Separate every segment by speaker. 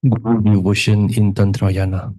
Speaker 1: Guru devotion in Tantrayana.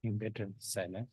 Speaker 1: Better silent.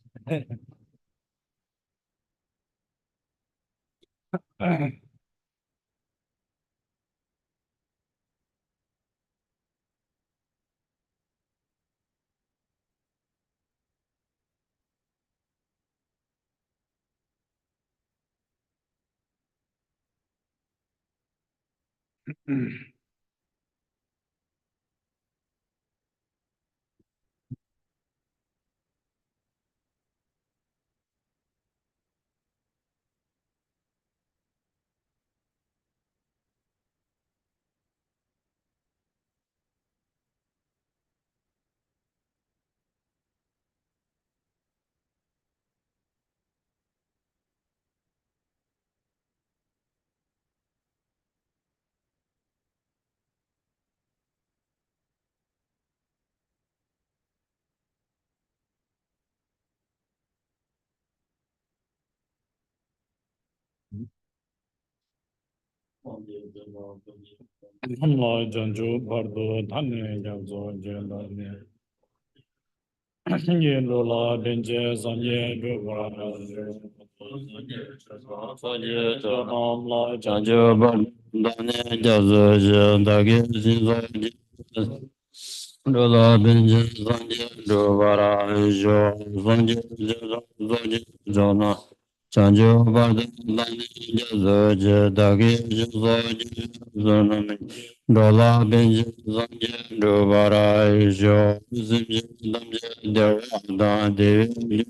Speaker 1: Chanjo Bardan Zoja Dagi Zonami Dola Benji Zanje Dubara Jo Zimji Lamja Dewada Devi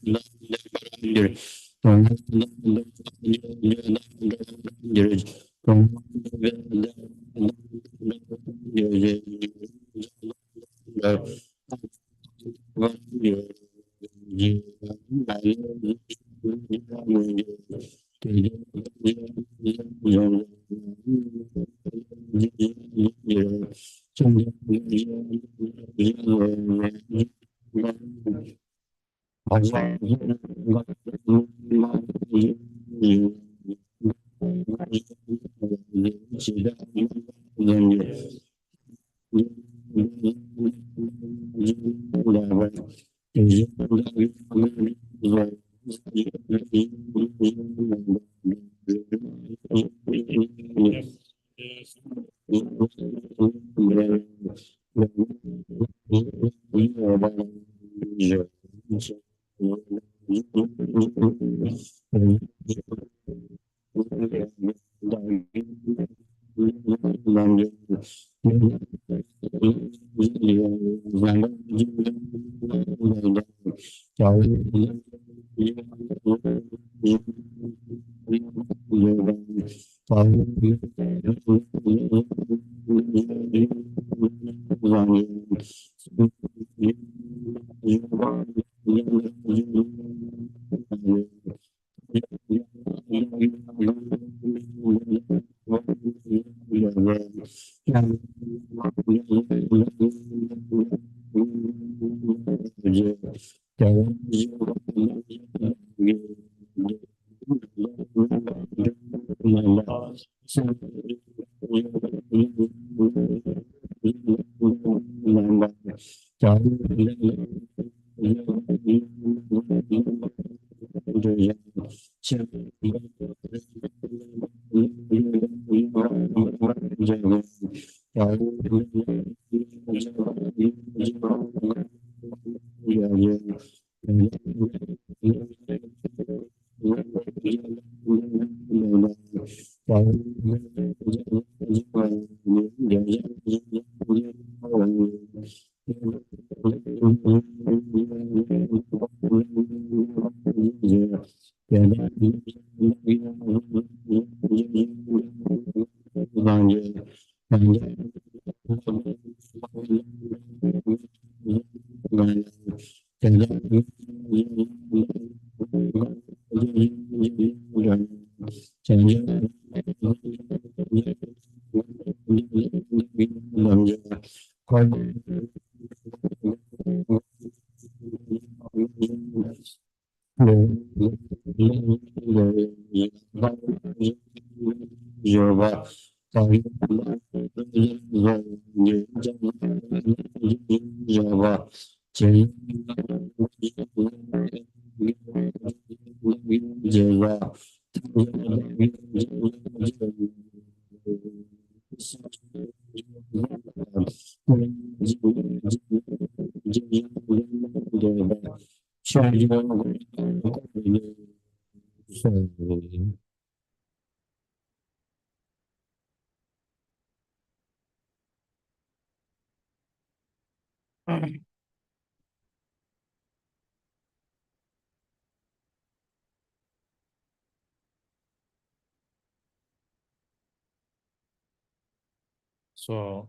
Speaker 2: So,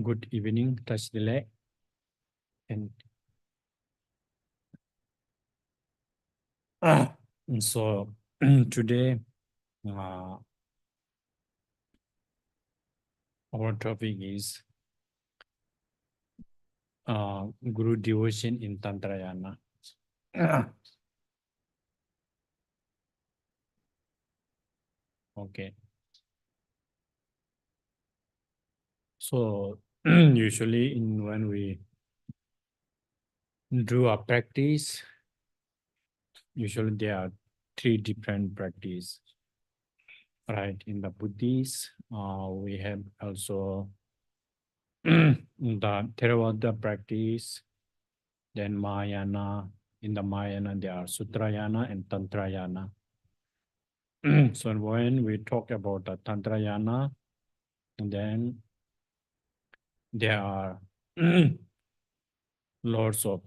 Speaker 2: good evening, Tasdile. And so today, our topic is Guru devotion in Tantrayana. Okay. So usually when we do a practice, usually there are three different practice. Right, in the Buddhist, we have also the Theravada practice, then Mahayana. In the Mahayana, there are Sutrayana and Tantrayana. So when we talk about the Tantrayana, then there are lots of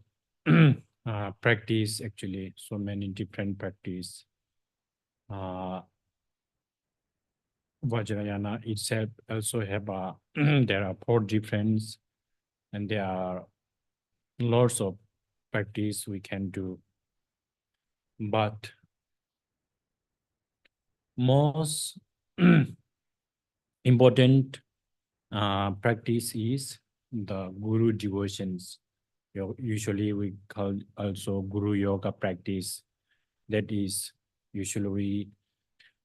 Speaker 2: practice, actually, so many different practice. Vajrayana itself also have there are 4 different, and there are lots of practice we can do. But most important practice is the Guru devotions. Usually we call also Guru Yoga practice. That is usually we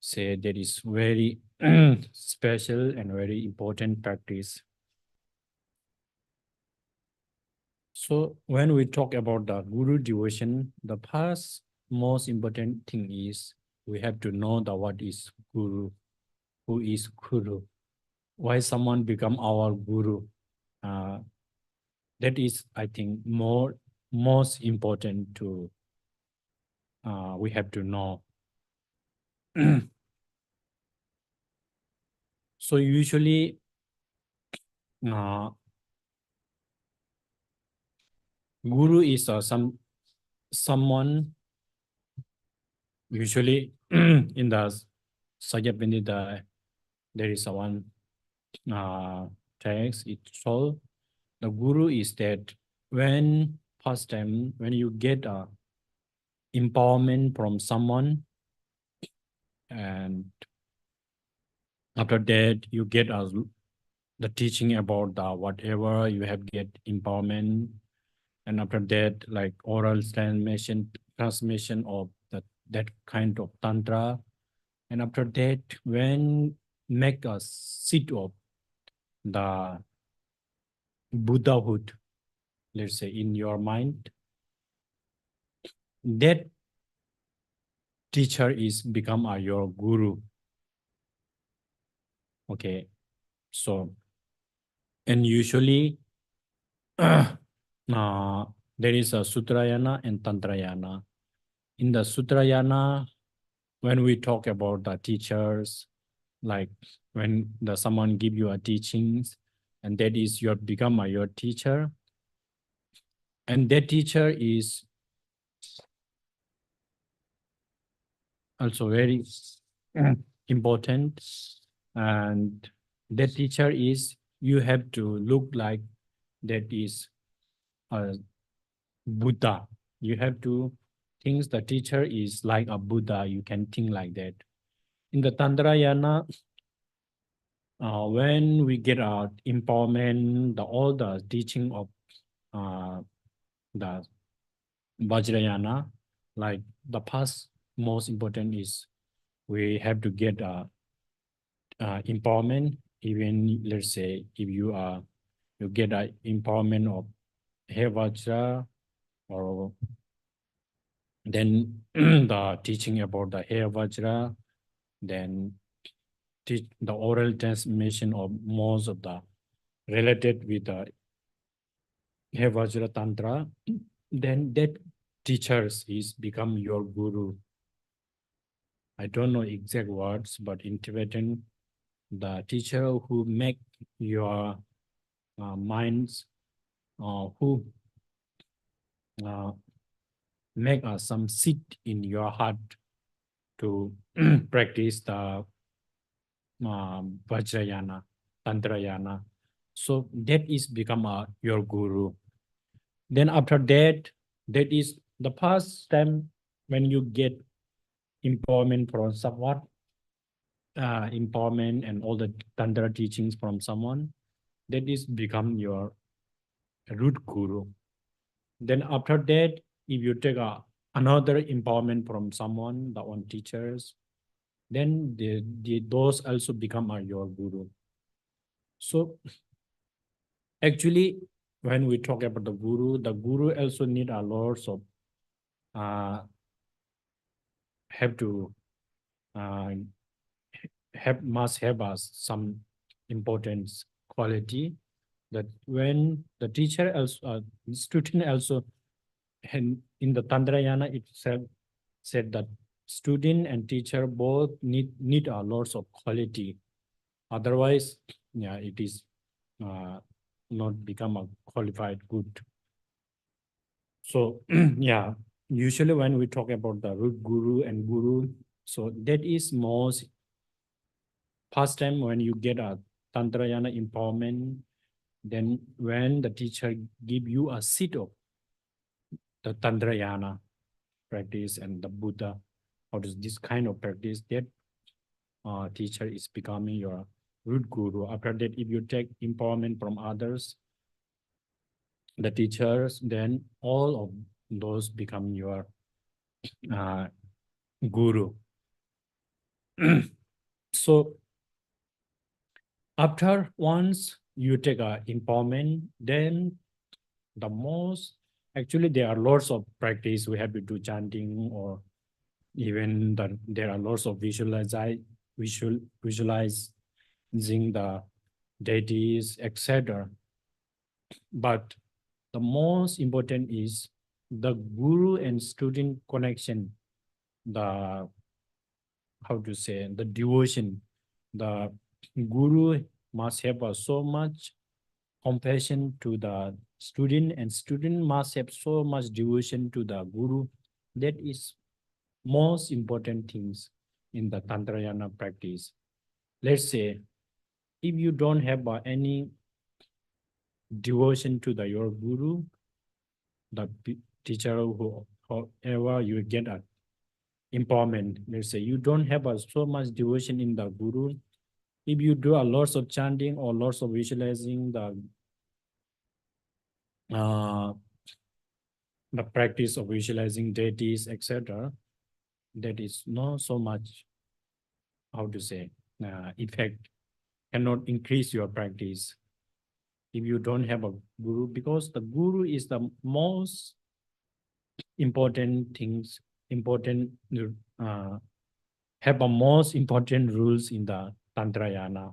Speaker 2: say that is very special and very important practice. So when we talk about the Guru devotion, the first most important thing is we have to know the what is Guru, who is Guru, why someone become our Guru. That is, I think, most important to we have to know. So usually guru is someone usually in the Sakya there is one text. It's told the guru is that when first time when you get empowerment from someone, and after that you get the teaching about the whatever you have get empowerment, and after that like oral transmission of that kind of tantra, and after that when make a seat of the Buddhahood, let's say, in your mind, that teacher is become your guru. Okay, so and usually there is a Sutrayana and Tantrayana. In the Sutrayana, when we talk about the teachers, like when someone give you a teachings, and that is your become your teacher, and that teacher is also very important, and that teacher is you have to look like that is a Buddha. You have to think the teacher is like a Buddha. You can think like that. In the Tantrayana, when we get empowerment, all the teaching of the Vajrayana, like the past most important is we have to get empowerment. Even let's say if you get empowerment of Hair Vajra, or then the teaching about the Hair Vajra, then teach the oral transmission of most of the related with the Hair Vajra Tantra, then that teachers is become your guru. I don't know exact words, but in Tibetan, the teacher who make your minds, who make some sit in your heart to practice the Vajrayana, Tantrayana. So that is become your guru. Then after that, that is the first time when you get empowerment from someone, empowerment and all the Tantra teachings from someone, that is become your root guru. Then after that, if you take another empowerment from someone, the one teachers, then those also become your guru. So actually, when we talk about the guru also need a lot of have to must have some importance quality, that when the teacher also student also, and in the Tantrayana itself said that student and teacher both need a lots of quality, otherwise it is not become a qualified good. So usually when we talk about the root guru and guru, so that is most first time when you get a Tantrayana empowerment, then when the teacher give you a seat of the Tantrayana practice and the Buddha, or this kind of practice, that teacher is becoming your root guru. After that, if you take empowerment from others, the teachers, then all of those become your guru. So after once you take empowerment, then the most, actually there are lots of practice. We have to do chanting, or even there are lots of visualizing the deities, etc. But the most important is the guru and student connection, the how to say, the devotion, the guru must have so much compassion to the student, and student must have so much devotion to the guru. That is most important things in the Tantrayana practice. Let's say if you don't have any devotion to your guru, the teacher who however you get a empowerment. Let's say you don't have so much devotion in the guru. If you do a lots of chanting or lots of visualizing the practice of visualizing deities, etc., that is not so much, how to say, effect, cannot increase your practice if you don't have a guru, because the guru is the most important things, important, have a most important rules in the Tantrayana,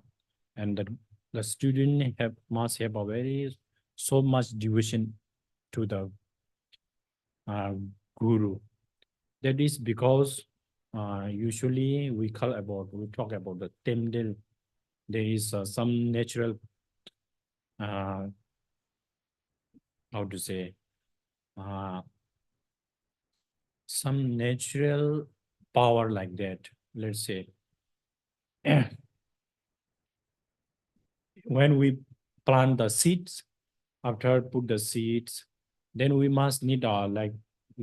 Speaker 2: and the student must have a very so much devotion to the guru. That is because usually we talk about the temple. There is some natural, how to say, some natural power like that. Let's say when we plant the seeds, after put the seeds, then we must need like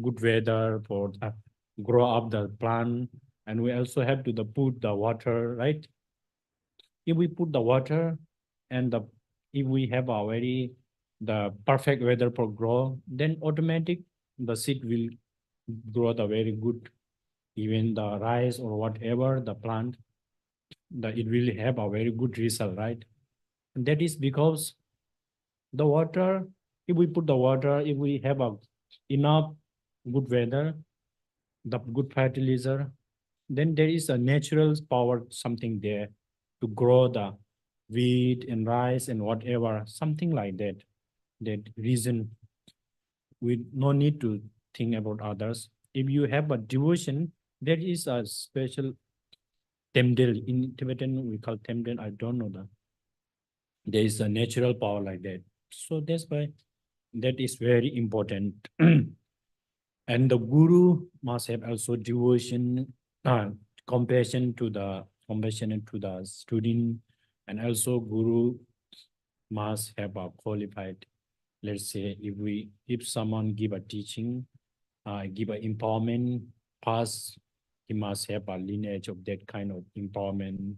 Speaker 2: good weather for grow up the plant, and we also have to put the water, right? If we put the water and if we have already the perfect weather for grow, then automatic the seed will grow the very good, even the rice or whatever the plant, it will have a very good result, right? And that is because the water, if we put the water, if we have enough good weather, the good fertilizer, then there is a natural power something there to grow the wheat and rice and whatever, something like that. That reason we no need to think about others. If you have a devotion, there is a special temdel. In Tibetan, we call temdel. I don't know that. There is a natural power like that. So that's why that is very important. And the guru must have also devotion, compassion to the student, and also guru must have a qualified. Let's say if someone give a teaching, give an empowerment pass, he must have a lineage of that kind of empowerment,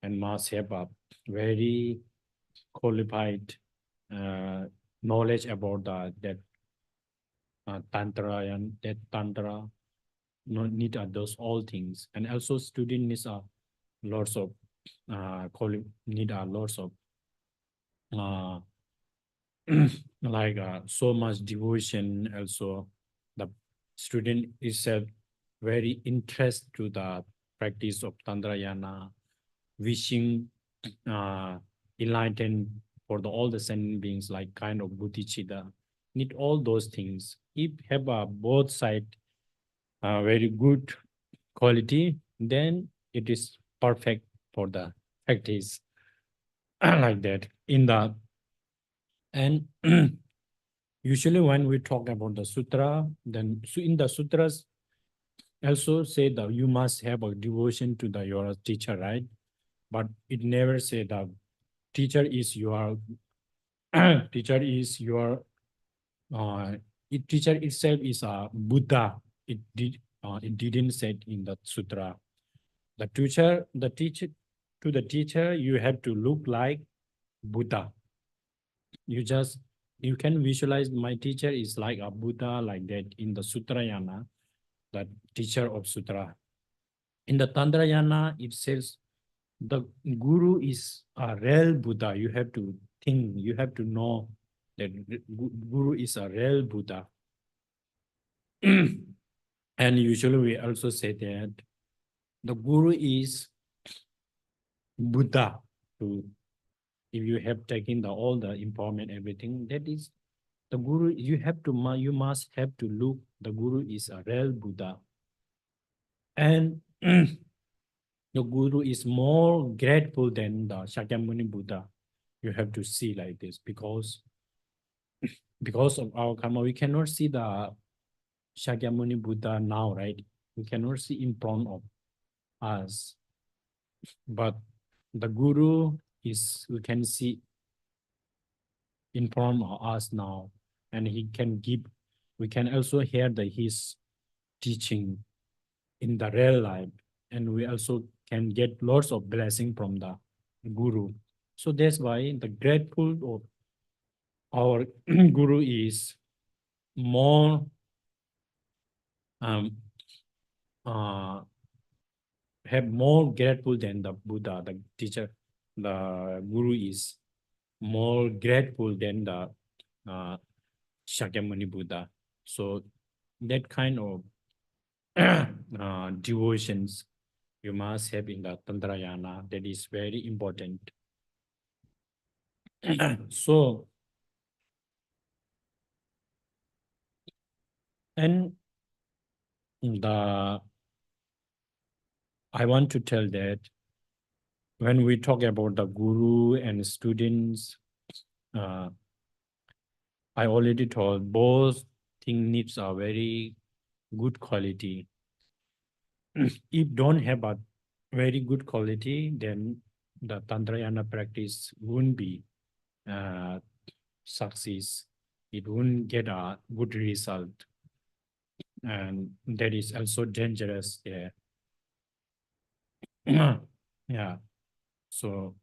Speaker 2: and must have a very qualified knowledge about that Tantrayana, that Tantra, no need those all things. And also student needs lots of need lots of like so much devotion. Also the student is very interest to the practice of Tantrayana, wishing enlightened for all the sentient beings, like kind of bodhicitta, need all those things. If have both side very good quality, then it is perfect for the practice like that. And usually when we talk about the sutra, then in the sutras also say that you must have a devotion to your teacher, right? But it never say that teacher is your teacher is your teacher itself is a Buddha. It didn't say in the sutra. The teacher to the teacher, you have to look like Buddha. You can visualize my teacher is like a Buddha, like that in the Sutrayana, the teacher of sutra. In the Tantrayana, it says the guru is a real Buddha. You have to think, you have to know that guru is a real Buddha. And usually we also say that the guru is Buddha. If you have taken all the empowerment, everything, that is the guru. You must have to look. The guru is a real Buddha. And the Guru is more grateful than the Shakyamuni Buddha. You have to see like this because of our karma, we cannot see the Shakyamuni Buddha now, right? We cannot see in front of us. But the Guru is, we can see in front of us now, and he can give, we can also hear his teaching in the real life, and we also can get lots of blessing from the Guru. So that's why the grateful of our Guru is more have more grateful than the Buddha, the teacher. The Guru is more grateful than the Shakyamuni Buddha. So that kind of devotions you must have in the Tantrayana. That is very important. So, and I want to tell that when we talk about the Guru and students, I already told both things needs a very good quality. If don't have a very good quality, then the Tantrayana practice won't be success. It won't get a good result, and that is also dangerous. Yeah. Yeah. So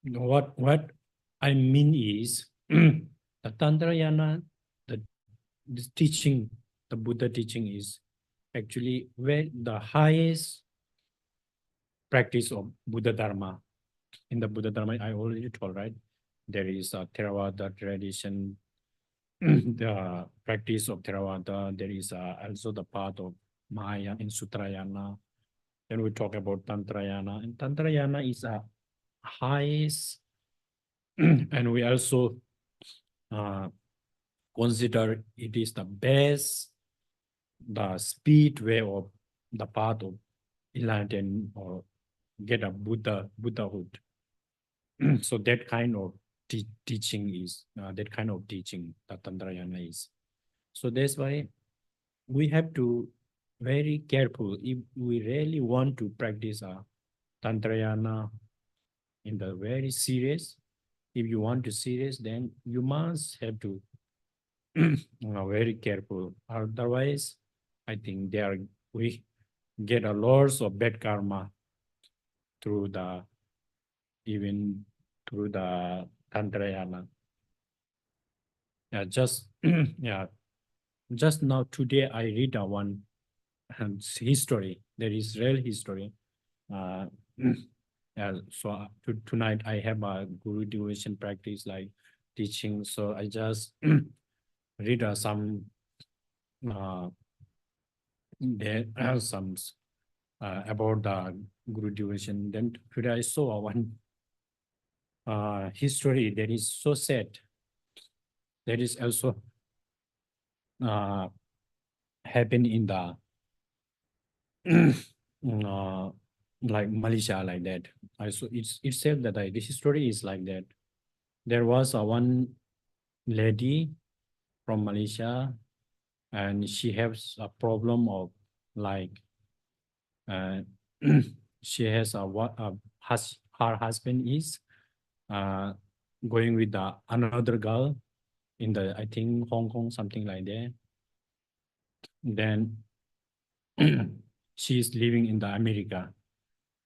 Speaker 2: what I mean is the Tantrayana, this teaching, the Buddha teaching is actually where the highest practice of Buddha Dharma. In the Buddha Dharma, I already told, right? There is a Theravada tradition, the practice of Theravada. There is also the path of Maya in Sutrayana. Then we talk about Tantrayana. And Tantrayana is a highest, and we also consider it is the best, the speed way of the path of enlightenment or get a Buddhahood. So that kind of teaching is that kind of teaching that Tantrayana is. So that's why we have to very careful if we really want to practice Tantrayana in the very serious. If you want to serious, then you must have to very careful. Otherwise, I think we get a lots of bad karma through the Tantrayana. Yeah, just just now today I read one history. There is real history. Yeah, so tonight I have a guru devotion practice like teaching. So I just read some there are some about the guru devotion. Then today I saw one history that is so sad. That is also happen in the like Malaysia, like that. I saw it said that the history is like that. There was one lady from Malaysia, and she has a problem of like she has her husband is going with another girl in I think Hong Kong, something like that. Then she is living in the America.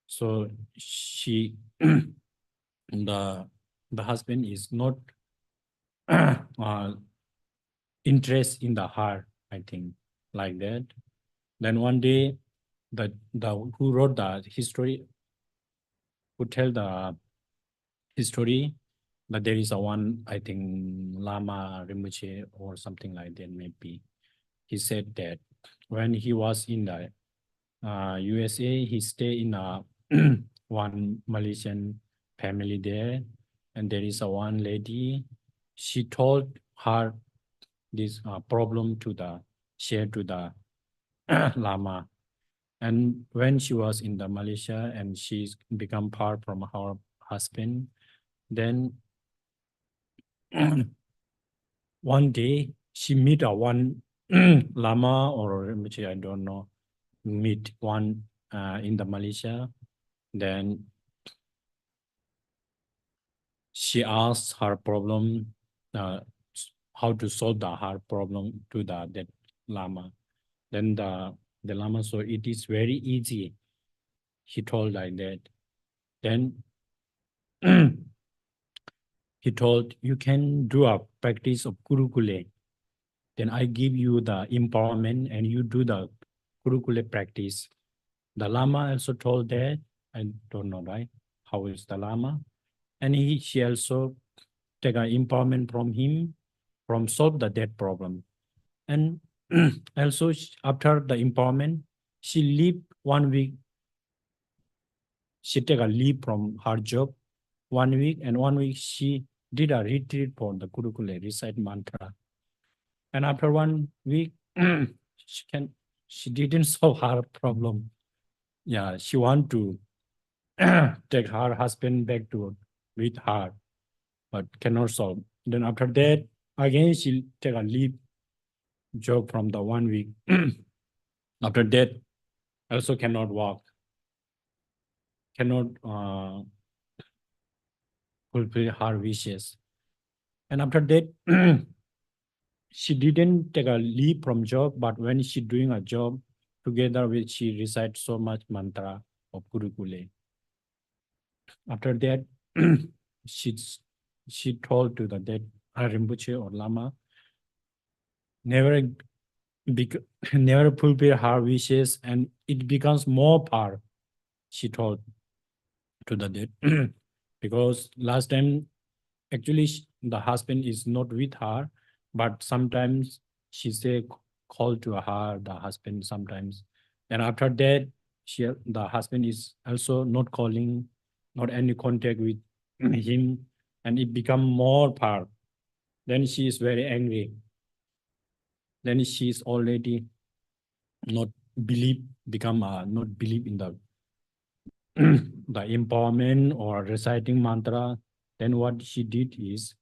Speaker 2: So she the husband is not interest in the heart, I think, like that. Then one day the who wrote the history, who tell the history, that there is one, I think, Lama Rinpoche or something like that, maybe. He said that when he was in the USA, he stayed in one Malaysian family there, and there is one lady. She told her this problem to share to the Lama, And when she was in the Malaysia and she's become part from her husband, then one day she meet a one Lama or Rinpoche, I don't know, meet one in the Malaysia. Then she asked her problem, how to solve the hard problem to that Lama. Then the Lama said, it is very easy. He told like that. Then he told, you can do a practice of Gurukule. Then I give you the empowerment and you do the Gurukule practice. The Lama also told that, I don't know, right? How is the Lama? And she also take an empowerment from him, from solve that problem. And also after the empowerment, she lived 1 week. She take a leave from her job 1 week, and 1 week she did a retreat for the Gurukule, recite mantra. And after 1 week, she didn't solve her problem. Yeah, she want to take her husband back to with her, but cannot solve. Then after that, again she take a leave job from the 1 week. After that, also cannot walk, cannot fulfill her wishes. And after that, she didn't take a leave from job, but when she doing a job, together with she recite so much mantra of Gurukule. After that, she told to that Rinpoche or Lama, never fulfill her wishes and it becomes more power, she told to the dead. Because last time, actually, the husband is not with her, but sometimes she say call to her, the husband sometimes. And after that, the husband is also not calling, not any contact with him, and it become more power. Then she is very angry. Then she is already not not believe in the the empowerment or reciting mantra. Then what she did is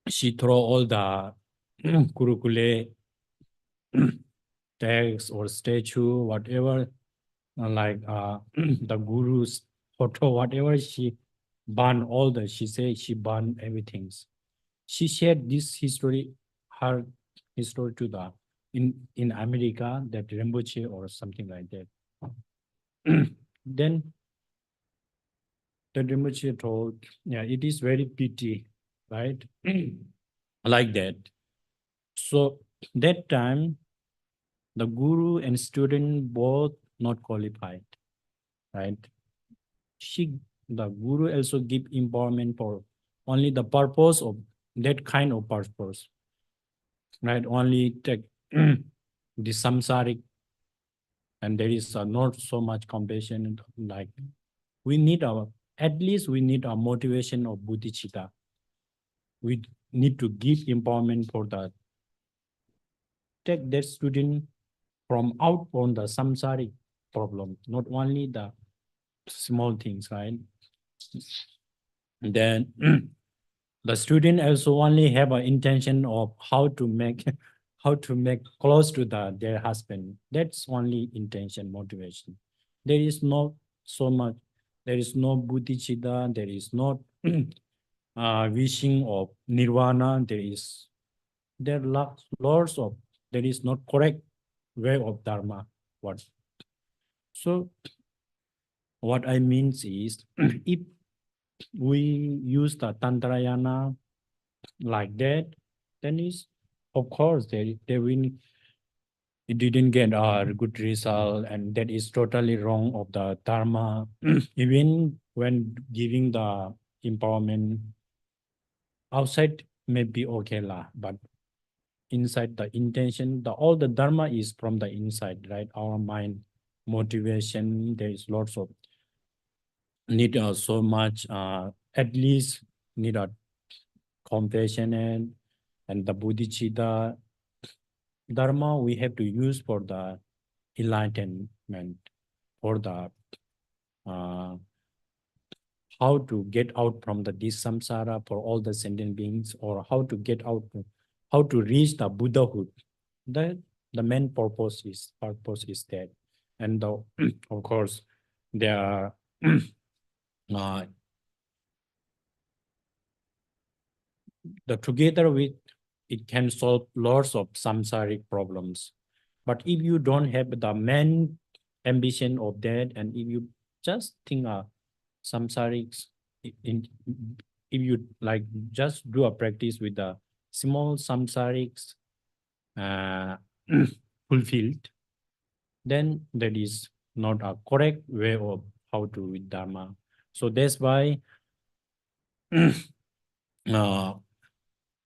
Speaker 2: she throw all the Gurukule text or statue, whatever, like the guru's photo, whatever, she burn all the, she say she burn everything. She shared this history, her history to the, in America, that Rinpoche or something like that. Then the Rinpoche told, yeah, it is very pity, right? Like that. So that time, the guru and student both not qualified, right? The guru also give empowerment for only the purpose of that kind of purpose, right? Only take the samsaric, and there is not so much compassion. Like we need at least we need a motivation of bodhicitta. We need to give empowerment for that. Take that student from out on the samsaric problem, not only the small things, right? Then the student also only have an intention of how to make close to their husband. That's only intention, motivation. There is not so much, there is no bodhicitta, there is not wishing of nirvana, there are lots of, there is not correct way of dharma. So what I mean is, if we use the Tantrayana like that, then is of course they will, it didn't get a good result, and that is totally wrong of the Dharma. Even when giving the empowerment outside may be okay lah, but inside the intention, all the Dharma is from the inside, right? Our mind, motivation, there is lots of need so much, at least need a compassion and the bodhicitta. Dharma we have to use for the enlightenment, for the how to get out from this samsara for all the sentient beings, or how to get out, how to reach the Buddhahood. The main purpose is that, and the, of course there are together with it can solve lots of samsaric problems. But if you don't have the main ambition of that, and if you just think samsarics, if you like just do a practice with the small samsarics fulfilled, then that is not a correct way of how to with Dharma. So that's why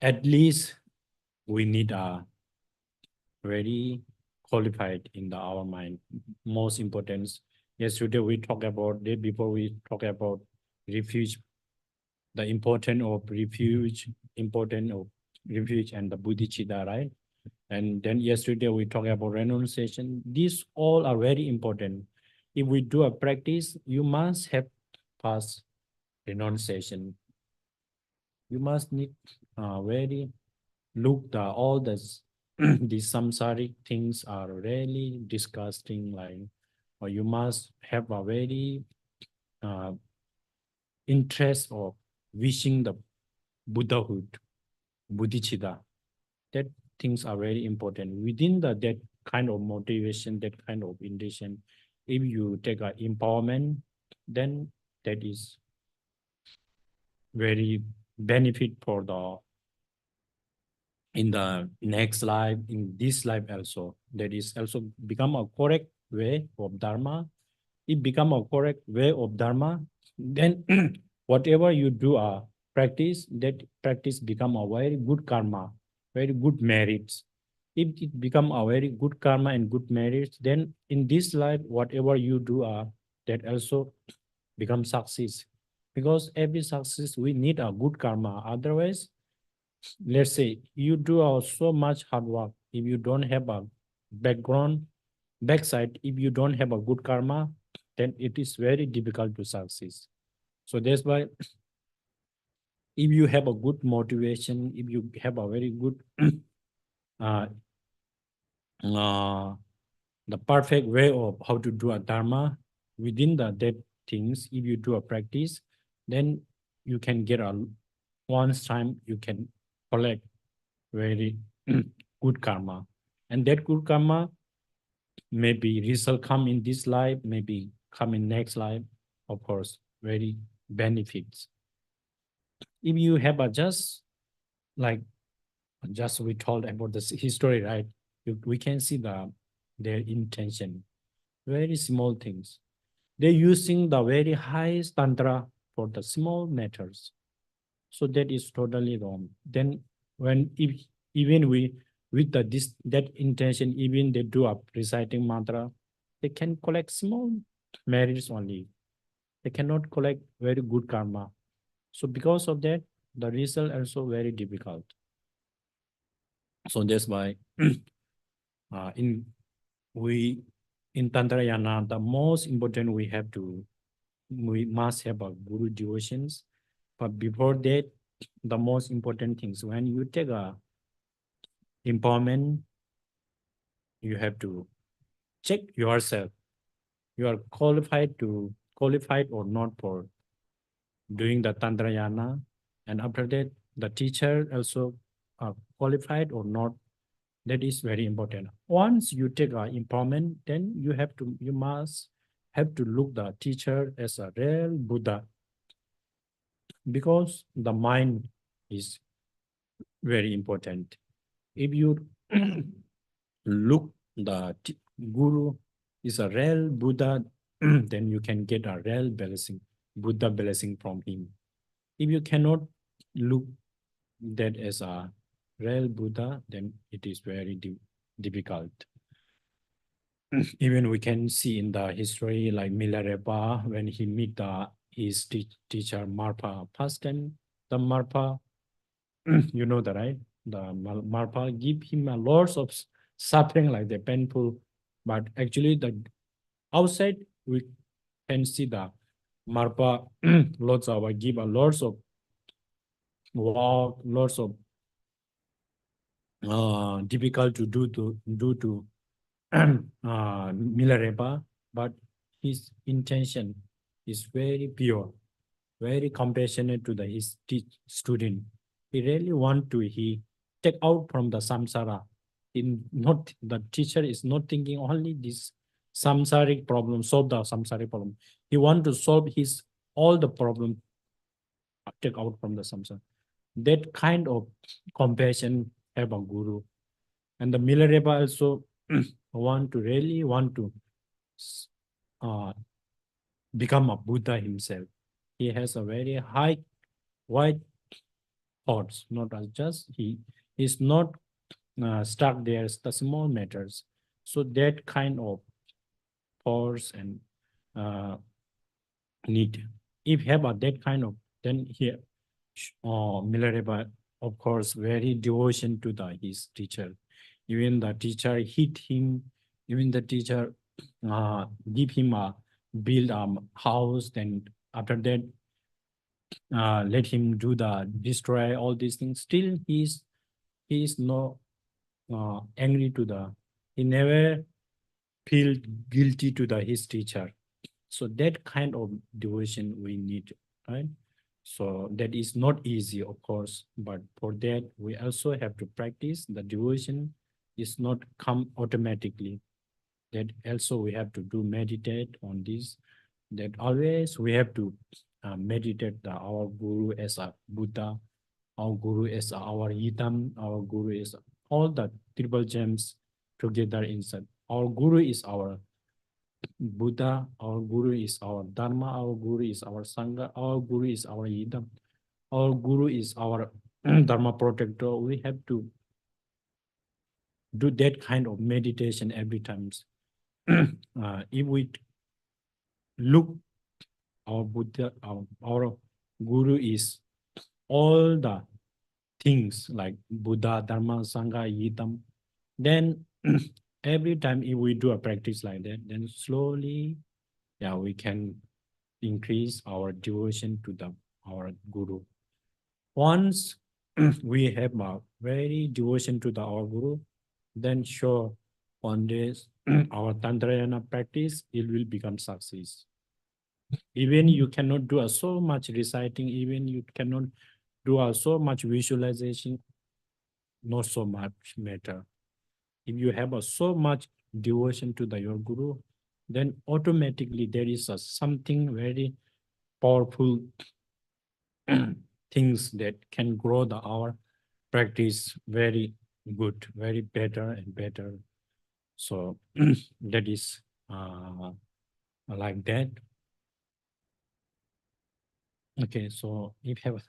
Speaker 2: at least we need a very qualified in our mind. Most important. Yesterday we talked about, day before we talk about refuge, the importance of refuge, and the bodhicitta, right? And then yesterday we talked about renunciation. These all are very important. If we do a practice, you must have past renunciation. You must need very look all this these samsaric things are really disgusting, like, or you must have a very interest of wishing the Buddhahood, bodhicitta. That things are very important. Within that kind of motivation, that kind of intention, if you take an empowerment, then that is very benefit for in the next life, in this life also. That is also become a correct way of Dharma. It become a correct way of Dharma, then whatever you do practice, that practice become a very good karma, very good merits. If it become a very good karma and good merits, then in this life, whatever you do that also become success. Because every success, we need a good karma. Otherwise, let's say you do so much hard work. If you don't have a backside, if you don't have a good karma, then it is very difficult to succeed. So that's why if you have a good motivation, if you have a very good the perfect way of how to do a Dharma, within that things, if you do a practice, then you can get once time you can collect very good karma. And that good karma maybe result come in this life, maybe come in next life, of course, very benefits. If you have just we told about the history, right? We can see their intention, very small things. They're using the very highest tantra for the small matters. So that is totally wrong. Then even with that intention, even they do up reciting mantra, they can collect small merits only. They cannot collect very good karma. So because of that, the result also very difficult. So that's why in Tantrayana, the most important we must have a guru devotions. But before that, the most important things, when you take a empowerment, you have to check yourself. You are qualified or not for doing the Tantrayana. And after that, the teacher also are qualified or not. That is very important. Once you take empowerment, then you must have to look the teacher as a real Buddha, because the mind is very important. If you look the guru is a real Buddha, then you can get a real blessing, Buddha blessing from him. If you cannot look that as a real Buddha, then it is very difficult. Even we can see in the history, like Milarepa, when he meet his teacher Marpa, past time, the Marpa, you know that, right? The Marpa give him a lots of suffering, like the painful But actually, the outside we can see the Marpa lots of give a lots of work, lots of difficult to do to Milarepa, but his intention is very pure, very compassionate to his student. He really want to take out from the samsara. The teacher is not thinking only this samsaric problem, solve the samsaric problem. He want to solve all the problem, take out from the samsara. That kind of compassion have a guru. And the Milarepa also really want to become a Buddha himself. He has a very wide thoughts, not as just he is not stuck there, the small matters. So that kind of force and need, if have that kind of, then here Milarepa, of course, very devotion to his teacher. Even the teacher hit him, even the teacher give him a build a house, then after that let him destroy all these things. Still he is no angry to he never feel guilty to his teacher. So that kind of devotion we need, right? So that is not easy, of course, but for that we also have to practice. The devotion is not come automatically. That also we have to meditate on this. That always we have to meditate our guru as a Buddha, our guru as our Yidam, our guru is all the triple gems together inside. Our guru is our Buddha, our guru is our Dharma, our guru is our Sangha, our guru is our Yidam, our guru is our Dharma protector. We have to do that kind of meditation every time. If we look, our Buddha, our guru is all the things like Buddha, Dharma, Sangha, Yidam, then every time if we do a practice like that, then slowly, yeah, we can increase our devotion to our guru. Once we have a very devotion to our guru, then sure, one day our Tantrayana practice, it will become success. Even you cannot do so much reciting, even you cannot do so much visualization, not so much matter. If you have so much devotion to your guru, then automatically there is something very powerful things that can grow our practice very good, very better and better. So that is like that. Okay, so if you have a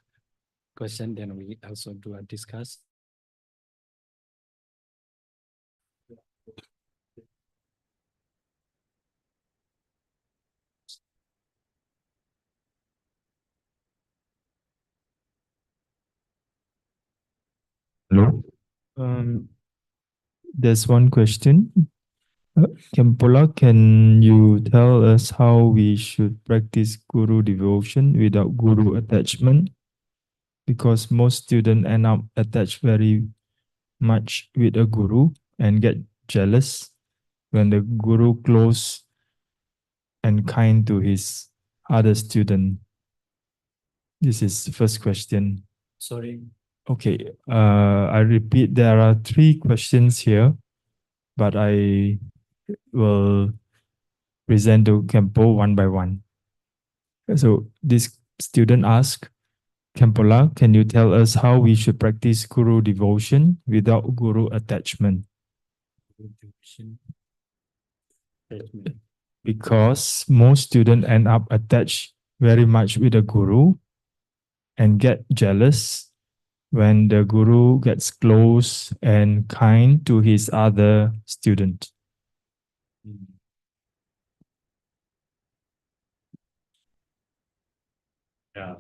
Speaker 2: question, then we also do a discuss.
Speaker 3: Hello. There's one question. Khenpo, can you tell us how we should practice guru devotion without guru attachment? Because most students end up attached very much with a guru and get jealous when the guru close and kind to his other student. This is the first question.
Speaker 2: Sorry.
Speaker 3: Okay, I repeat, there are 3 questions here, but I will present to Khenpo one by one. So this student asked, Khenpo, can you tell us how we should practice guru devotion without guru attachment? Because most students end up attached very much with the guru and get jealous when the guru gets close and kind to his other student.
Speaker 2: Yeah,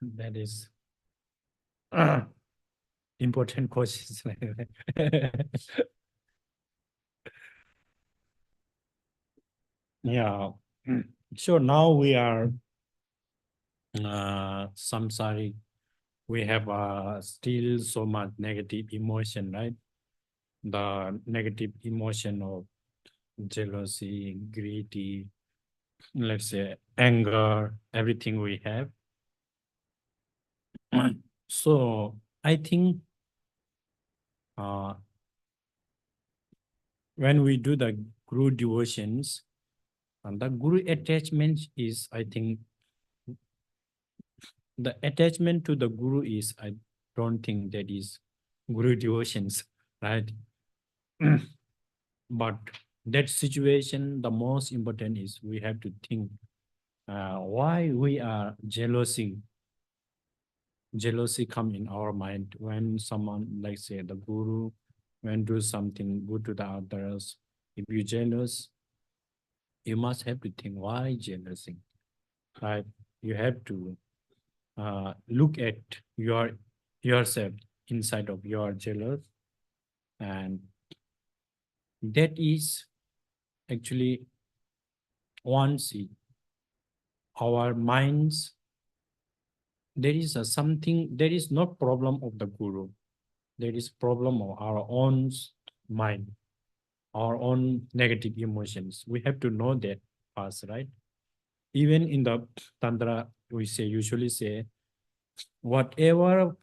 Speaker 2: that is important questions. Yeah. So now we are samsaric. We have still so much negative emotion, right? The negative emotion of jealousy, greedy, let's say anger, everything we have. So I think when we do the guru devotions, and the guru attachment is, I think, the attachment to the guru is, I don't think that is guru devotions, right? But that situation, the most important is we have to think why we are jealousy come in our mind when someone, like say the guru, when do something good to the others. If you're jealous, you must have to think why jealousy, right? You have to look at yourself inside of your jealous, and that is actually once our minds, there is something, there is not problem of the guru, there is problem of our own mind, our own negative emotions. We have to know that first, right? Even in the tantra, we say, usually say, whatever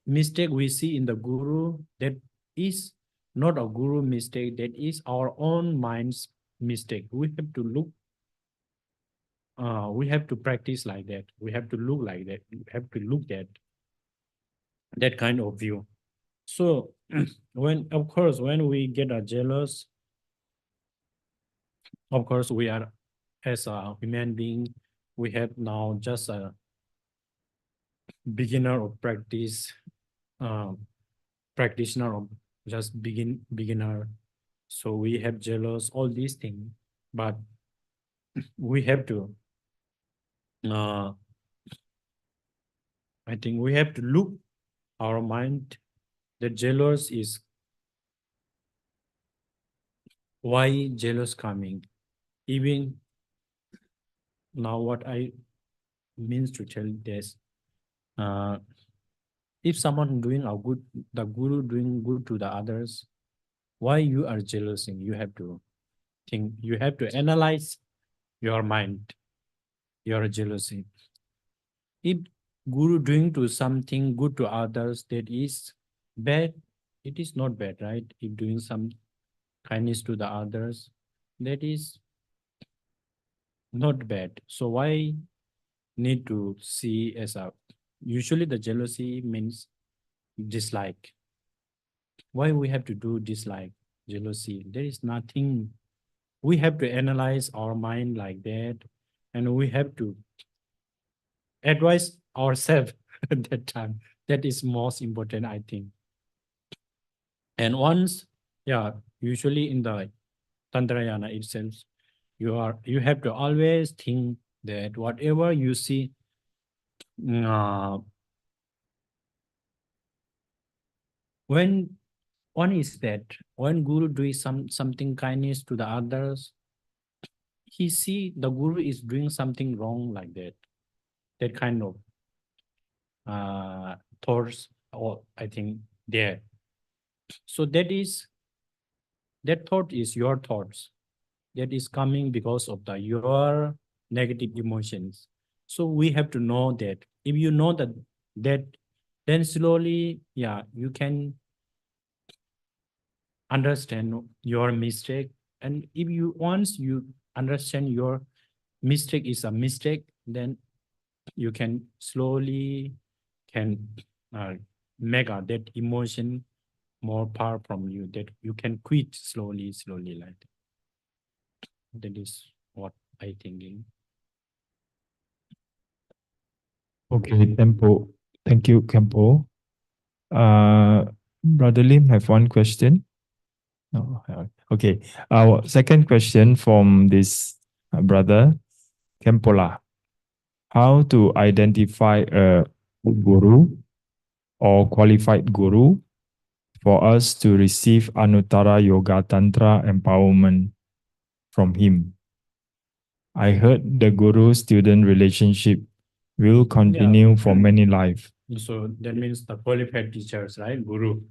Speaker 2: mistake we see in the guru, that is not a guru mistake, that is our own mind's mistake. We have to look, we have to practice like that. We have to look like that. We have to look at that kind of view. So when, of course, when we get jealous, of course, we are, as a human being, we have now just a beginner of practice, practitioner of just beginner. So we have jealous, all these things, but we have to, I think we have to look our mind, that jealous is, why jealous coming. Even now what I means to tell this, if someone doing a good, the guru doing good to the others, why you are jealous? You have to think, you have to analyze your mind, your jealousy. If guru doing to something good to others that is bad, it is not bad, right? If doing some kindness to the others, that is not bad. So why need to see as a, usually the jealousy means dislike. Why we have to do dislike, jealousy? There is nothing. We have to analyze our mind like that, and we have to advise ourselves at that time. That is most important, I think. And once, yeah, usually in the Tantrayana itself, you have to always think that whatever you see, when one is that, when guru doing something kindness to the others, he see the guru is doing something wrong like that. That kind of thoughts, or I think there. So that thought is your thoughts. That is coming because of your negative emotions. So we have to know that. If you know that, then slowly, yeah, you can understand your mistake. And if you, once you understand your mistake is a mistake, then you can slowly make that emotion more power from you, that you can quit slowly like that. That is what I thinking.
Speaker 3: Okay, Khenpo. Thank you, Khenpo. Brother Lim have one question. No, okay. Our second question from this brother, Khenpola. How to identify a guru or qualified guru for us to receive Anuttara Yoga Tantra empowerment from him? I heard the guru-student relationship will continue for many lives.
Speaker 2: So that means the qualified teachers, right? Guru.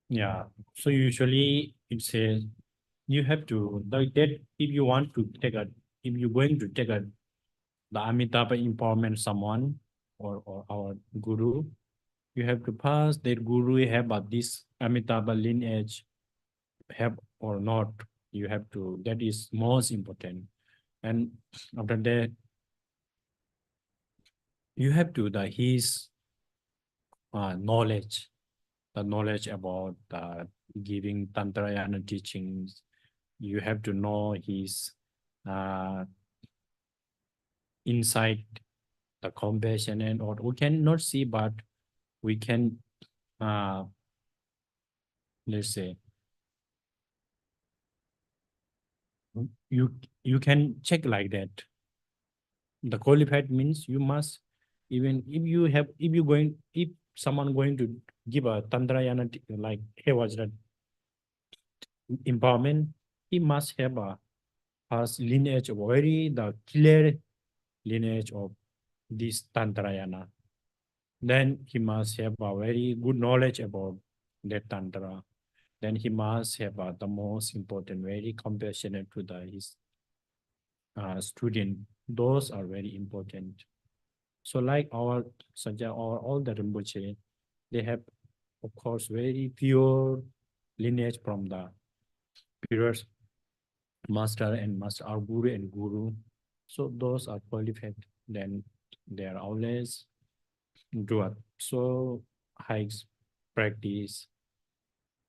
Speaker 2: Yeah. So usually it says you have to, like that, if you want to take a, if you're going to take a, the Amitabha empowerment someone or our guru, you have to pass that guru have this Amitabha lineage, have or not. You have to, that is most important. And after that, you have to his knowledge, the knowledge about giving Tantrayana teachings. You have to know his insight, the compassion, and what we cannot see, but we can, let's say, you can check like that. The qualified means you must, even if you have, if someone going to give a Tantrayana, like he was that empowerment, he must have a has lineage of very the clear lineage of this Tantrayana. Then he must have a very good knowledge about that Tantra. Then he must have the most important, very compassionate to his student. Those are very important. So like our Sajja or all the Rinpoche, they have, of course, very pure lineage from the pure master and master, our guru and guru. So those are qualified. Then they are always do it. So hikes practice.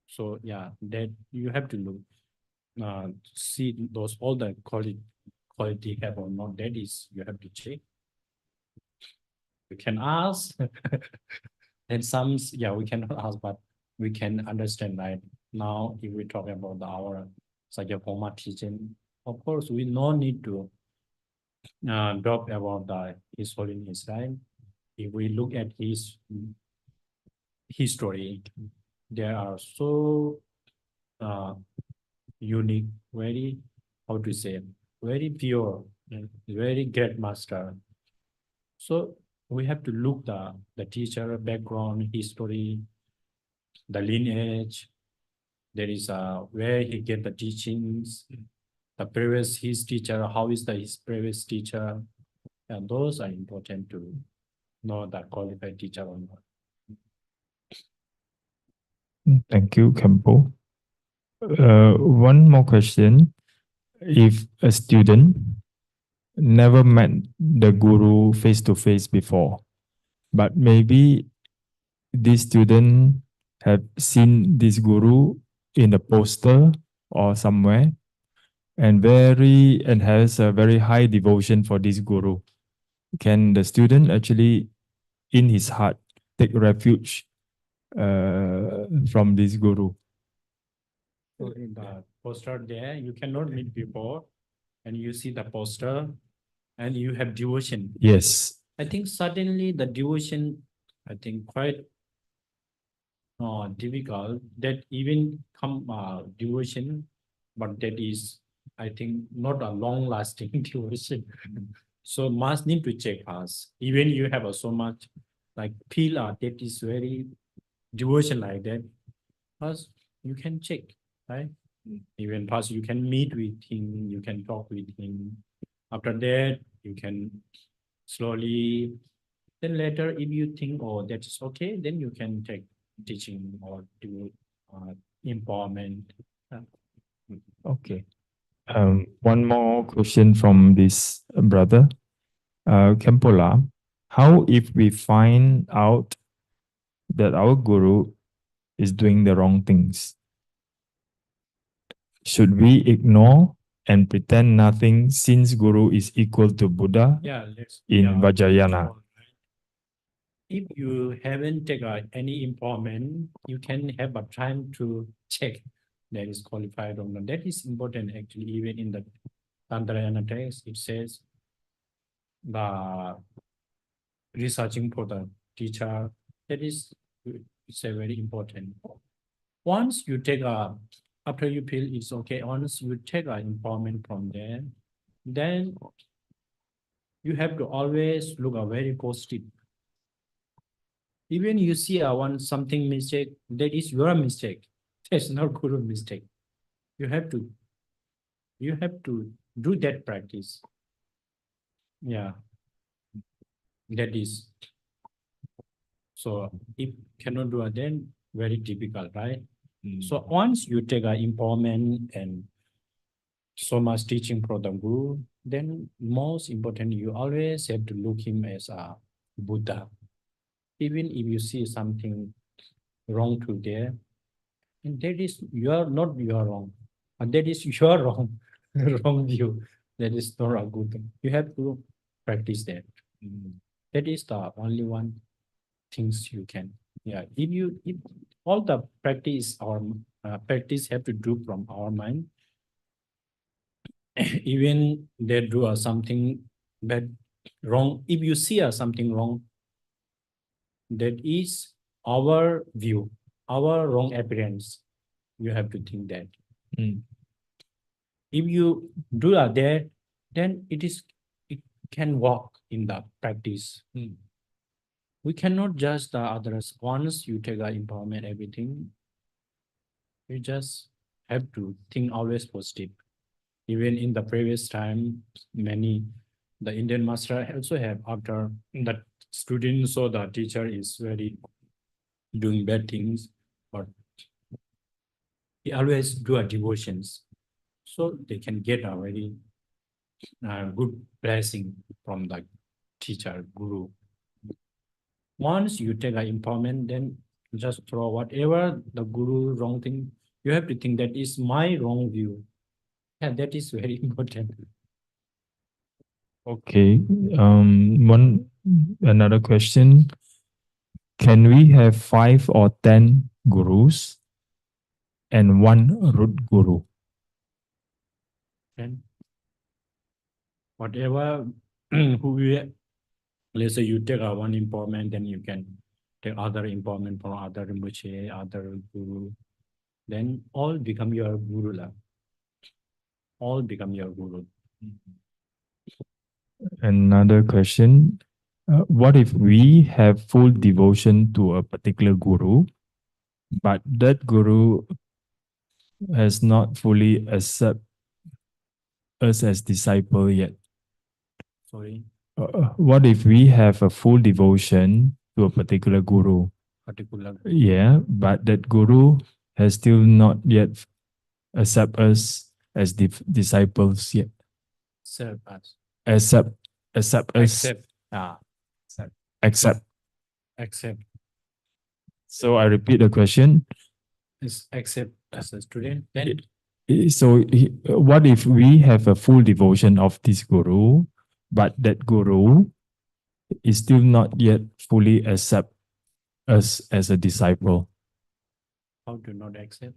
Speaker 2: So yeah, that you have to look, see those all the quality have or not. That is you have to check. We can ask, and some we cannot ask, but we can understand. Right now, if we talk about our Sakya teaching, of course, we no need to talk about his holiness, right? If we look at his history, there are so unique, very, how to say, very pure, very great master. So we have to look the teacher background, history, the lineage. There is where he get the teachings, the previous his teacher, how is his previous teacher, and those are important to know the qualified teacher or not.
Speaker 3: Thank you, Khenpo. One more question. If a student never met the guru face to face before, but maybe this student have seen this guru in the poster or somewhere and has a very high devotion for this guru, can the student actually in his heart take refuge from this guru?
Speaker 2: So in the poster there, you cannot meet before, and you see the poster, and you have devotion.
Speaker 3: Yes.
Speaker 2: I think suddenly the devotion, I think quite difficult that even come devotion, but that is, I think, not a long-lasting devotion. So must need to check us. Even you have so much like feel that is very devotion like that. First, you can check, right? Even first you can meet with him, you can talk with him. After that, you can slowly. Then later, if you think, oh, that is okay, then you can take teaching or do empowerment.
Speaker 3: Okay. One more question from this brother, Khenpo Lama. How if we find out that our guru is doing the wrong things? Should we ignore and pretend nothing since guru is equal to Buddha in Vajrayana?
Speaker 2: If you haven't taken any empowerment, you can have a time to check that is qualified or not. That is important actually. Even in the Tantrayana text, it says the researching for the teacher. That is, it's a very important. Once you take after you feel it's okay, once you take empowerment from there, then you have to always look a very positive. Even you see something mistake, that is your mistake. That's not Guru mistake. You have to do that practice. Yeah, that is. So if cannot do it, then very difficult, right? So once you take an empowerment and so much teaching from the Guru, then most important, you always have to look him as a Buddha. Even if you see something wrong to there, and that is not your wrong, and that is your wrong, wrong view. That is not a good thing. You have to practice that. That is the only one things you can. Yeah, if all the practice have to do from our mind. Even they do something bad, wrong. If you see something wrong, that is our view, our wrong appearance. You have to think that. If you do that, then it can work in the practice. We cannot judge the others. Once you take empowerment, everything, you just have to think always positive. Even in the previous time, the Indian master also have, after the students or the teacher is very doing bad things, but he always do devotions, so they can get a very good blessing from the teacher, Guru. Once you take empowerment, then just throw whatever the Guru wrong thing. You have to think that is my wrong view. Yeah, that is very important.
Speaker 3: Okay. Another question. Can we have 5 or 10 gurus and one root guru?
Speaker 2: And whatever let's say you take one empowerment, then you can take other empowerment from other Rinpoche, other Guru, then all become your Guru. All become your Guru.
Speaker 3: Another question. What if we have full devotion to a particular guru, but that guru has not fully accepted us as disciple yet?
Speaker 2: Sorry.
Speaker 3: What if we have a full devotion to a particular guru? Yeah, but that guru has still not yet accept us as disciples yet.
Speaker 2: Serve us.
Speaker 3: Accept us. Accept. So I repeat the question.
Speaker 2: Is accept as a student. Then
Speaker 3: so what if we have a full devotion of this guru, but that guru is still not yet fully accept us as a disciple?
Speaker 2: How do not accept?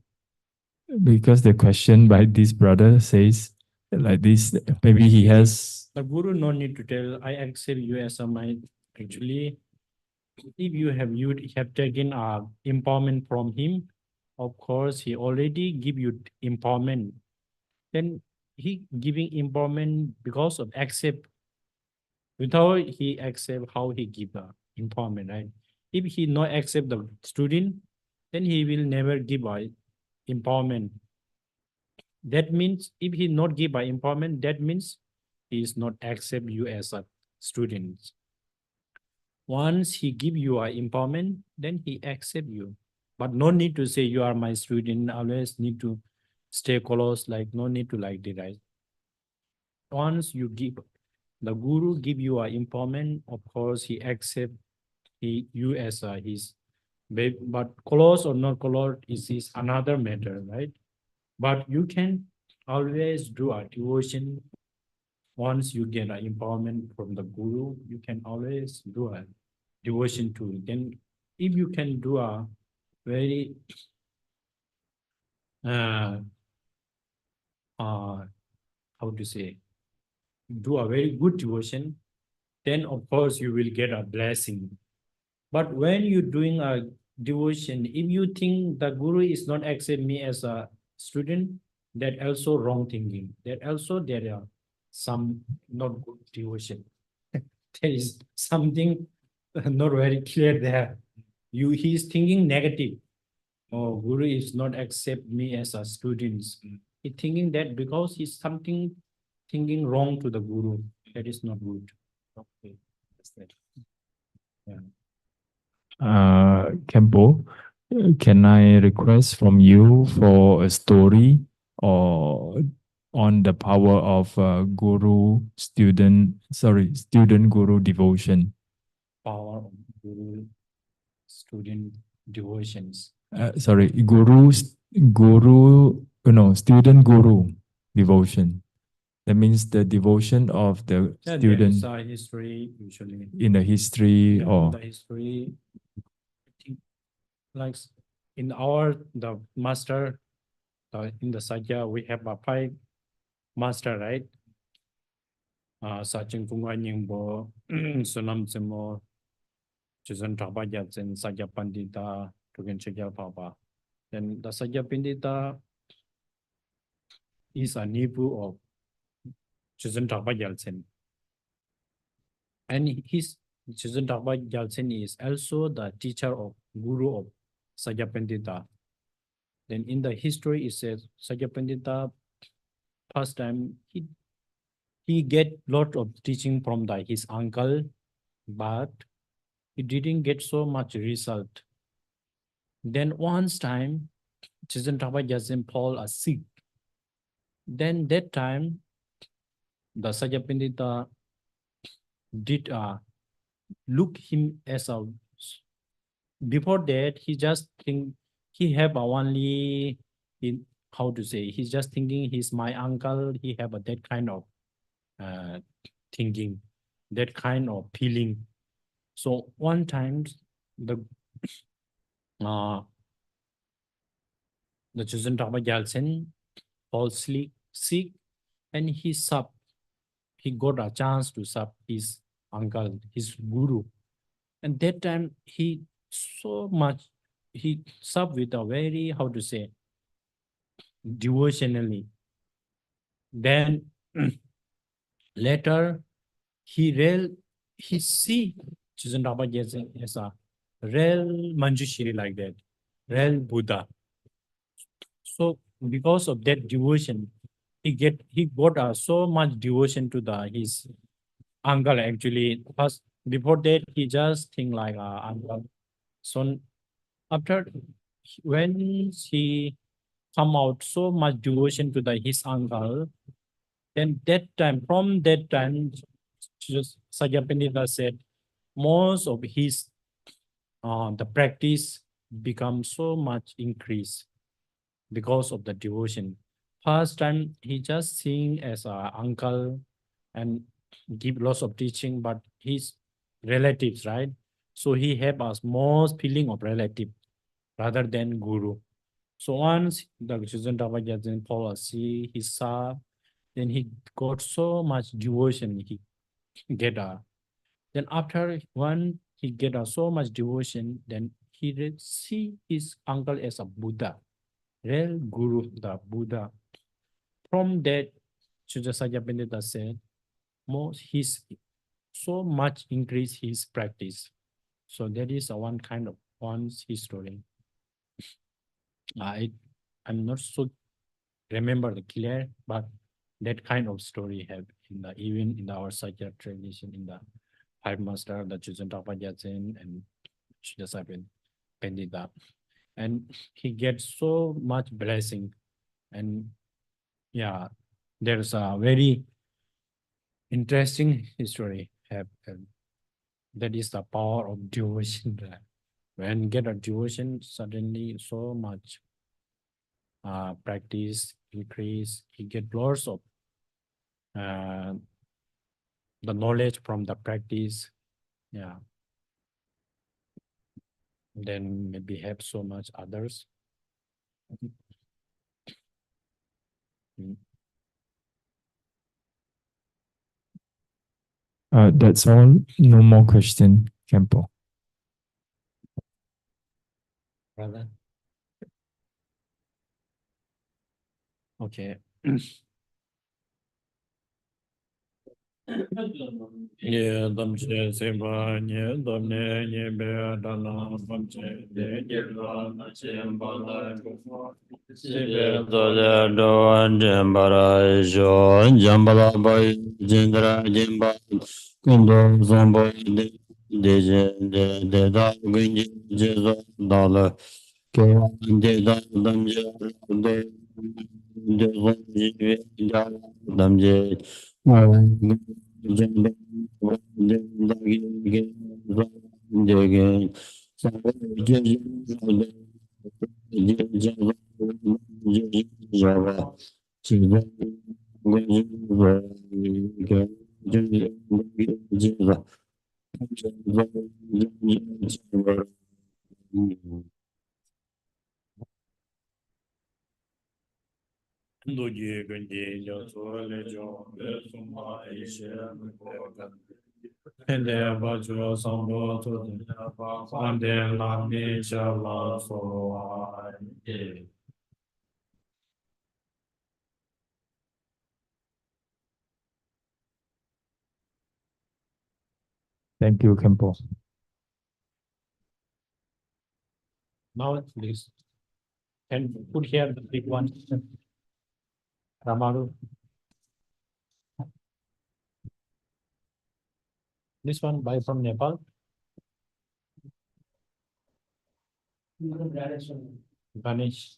Speaker 3: Because the question by this brother says like this, maybe he has...
Speaker 2: The guru no need to tell, I accept you as a mind. Actually, if you have taken empowerment from him, of course, he already give you empowerment. Then he giving empowerment because of accept. Without he accept, how he give the empowerment, right? If he not accept the student, then he will never give empowerment. That means if he not give empowerment, that means he is not accept you as a student. Once he give you empowerment, then he accept you. But no need to say you are my student. Always need to stay close. Like no need to like the right. Once you give the guru give you empowerment, of course he accept you as his. But close or not close is another matter, right? But you can always do a devotion. Once you get an empowerment from the guru, you can always do a devotion to. Then if you can do a very how to say, do a very good devotion, then of course you will get a blessing. But when you're doing a devotion, if you think the guru is not accept me as a student, that also wrong thinking. That also there are some not good devotion. There is something not very clear there. He's thinking negative. Oh, Guru is not accept me as a student. He thinking that because he's something thinking wrong to the Guru. That is not good. Okay, that's that. Yeah.
Speaker 3: Khenpo, can I request from you for a story or on the power of student guru devotion?
Speaker 2: Power of Guru student devotions.
Speaker 3: Student guru devotion. That means the devotion of the student.
Speaker 2: There is a history usually.
Speaker 3: In the history or
Speaker 2: the history, I think, like in the master, in the Sakya, we have a 5 master, right? Sachin Punga Nyingbo, Sunam Simo, Chizan Tabayatzen, Sakya Pandita, Tugen Chigya Papa. Then the Sakya Pandita is a nephew of Chizan Tabayatzen. And his Chizan Tabayatzen is also the teacher of Guru of Sakya Pandita. Then in the history, it says Sakya Pandita, first time he get lot of teaching from his uncle, but he didn't get so much result. Then once time, Chizan Tabayatzen Paul sick. Then that time, the Sakya Pandita did look him as a. Before that, he just think he have only in how to say. He's just thinking he's my uncle. He have that kind of thinking, that kind of feeling. So one time, the Chizan Tabayatzen falls sick, and he got a chance to sub his uncle, his guru. And that time he sub with a very, how to say, devotionally. Then later he see Chizan Tabayatzen as a real Manjushri, like that, real Buddha. So because of that devotion, he got so much devotion to his uncle. Actually, first before that he just think like uncle. So after when he come out so much devotion to his uncle, then from that time, just Sakya Pandita said most of his the practice becomes so much increase because of the devotion. First time he just seeing as a uncle and give lots of teaching, but his relatives, right? So he have a most feeling of relative rather than guru. So once the Chizan Tabayatzen policy, he saw, then he got so much devotion. He get then after one he get so much devotion, then he see his uncle as a Buddha, real guru, the Buddha. From that, Sakya Pandita said, he's so much increase his practice. So that is one kind of one's history. I'm not so remember the clear, but that kind of story have even in our Sakya tradition, in the 5 master, the Chizan Tabayatzen and Sakya Pandita, and he gets so much blessing. And yeah, there's a very interesting history that is the power of devotion. When get a devotion, suddenly so much practice increase. He get lots of the knowledge from the practice. Yeah. Then maybe have so much others.
Speaker 3: That's all. No more question, Khenpo.
Speaker 2: Brother. Okay. Ye dam che se ba nye dam ne nye be da na bam che de ye ra na che ba la ko fa se be
Speaker 1: do de do an jem bara jo jambala bai jindra jimba kundo zombo de de da gunji je zo da la ke de da dam je de zo ji da dam je jamba de da ge de ge sa je Java,
Speaker 2: ndo ye gen ye jo so le jo le so ma e she de ba jo sam bo to de ba san de la mi cha la so ai
Speaker 3: Thank you, Khenpo.
Speaker 2: now please and put here the big one Ramaru. This one buy from Nepal. Ganesh.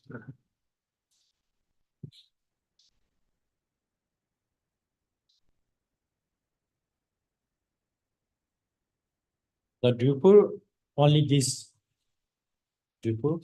Speaker 2: The Drupur, only this Drupur.